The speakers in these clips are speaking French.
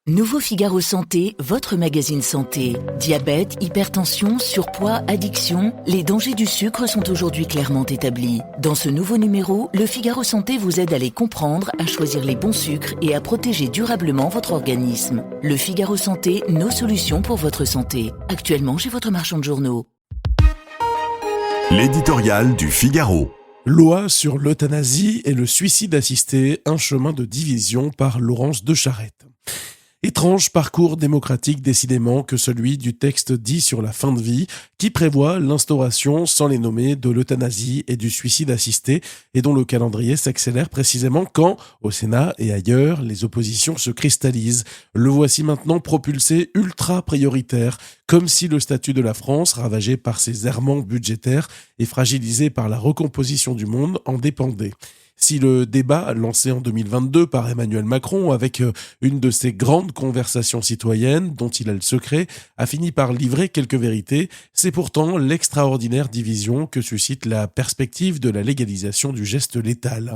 Nouveau Figaro Santé, votre magazine santé. Diabète, hypertension, surpoids, addiction, les dangers du sucre sont aujourd'hui clairement établis. Dans ce nouveau numéro, le Figaro Santé vous aide à les comprendre, à choisir les bons sucres et à protéger durablement votre organisme. Le Figaro Santé, nos solutions pour votre santé. Actuellement chez votre marchand de journaux. L'éditorial du Figaro. Loi sur l'euthanasie et le suicide assisté, un chemin de division par Laurence de Charette. Étrange parcours démocratique décidément que celui du texte dit sur la fin de vie, qui prévoit l'instauration, sans les nommer, de l'euthanasie et du suicide assisté, et dont le calendrier s'accélère précisément quand, au Sénat et ailleurs, les oppositions se cristallisent. Le voici maintenant propulsé ultra prioritaire, comme si le statut de la France, ravagé par ses errements budgétaires et fragilisé par la recomposition du monde, en dépendait. Si le débat, lancé en 2022 par Emmanuel Macron avec une de ses grandes conversations citoyennes, dont il a le secret, a fini par livrer quelques vérités, c'est pourtant l'extraordinaire division que suscite la perspective de la légalisation du geste létal.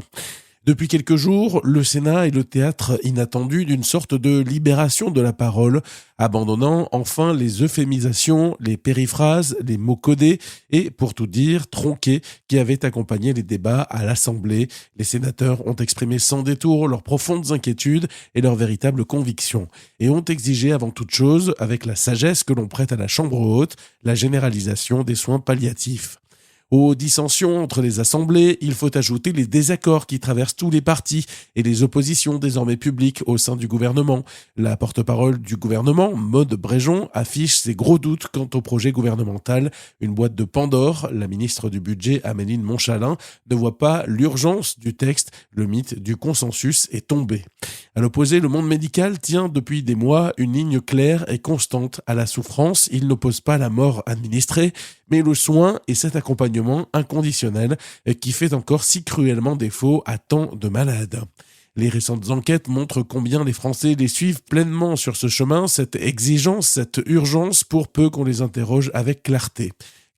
Depuis quelques jours, le Sénat est le théâtre inattendu d'une sorte de libération de la parole, abandonnant enfin les euphémisations, les périphrases, les mots codés et, pour tout dire, tronqués qui avaient accompagné les débats à l'Assemblée. Les sénateurs ont exprimé sans détour leurs profondes inquiétudes et leurs véritables convictions, et ont exigé avant toute chose, avec la sagesse que l'on prête à la Chambre haute, la généralisation des soins palliatifs. Aux dissensions entre les assemblées, il faut ajouter les désaccords qui traversent tous les partis et les oppositions désormais publiques au sein du gouvernement. La porte-parole du gouvernement, Maude Bréjon, affiche ses gros doutes quant au projet gouvernemental. Une boîte de Pandore, la ministre du Budget, Améline Montchalin, ne voit pas l'urgence du texte. Le mythe du consensus est tombé. À l'opposé, le monde médical tient depuis des mois une ligne claire et constante à la souffrance. Il n'oppose pas la mort administrée, mais le soin et cet accompagnement inconditionnel qui fait encore si cruellement défaut à tant de malades. Les récentes enquêtes montrent combien les Français les suivent pleinement sur ce chemin, cette exigence, cette urgence, pour peu qu'on les interroge avec clarté.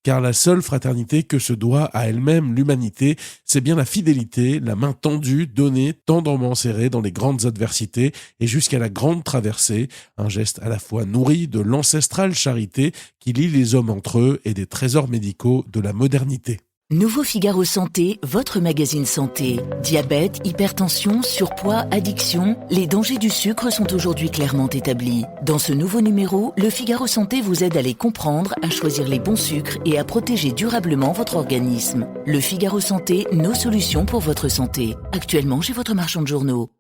Car la seule fraternité que se doit à elle-même l'humanité, c'est bien la fidélité, la main tendue, donnée, tendrement serrée dans les grandes adversités et jusqu'à la grande traversée, un geste à la fois nourri de l'ancestrale charité qui lie les hommes entre eux et des trésors médicaux de la modernité. Nouveau Figaro Santé, votre magazine santé. Diabète, hypertension, surpoids, addiction, les dangers du sucre sont aujourd'hui clairement établis. Dans ce nouveau numéro, le Figaro Santé vous aide à les comprendre, à choisir les bons sucres et à protéger durablement votre organisme. Le Figaro Santé, nos solutions pour votre santé. Actuellement chez votre marchand de journaux.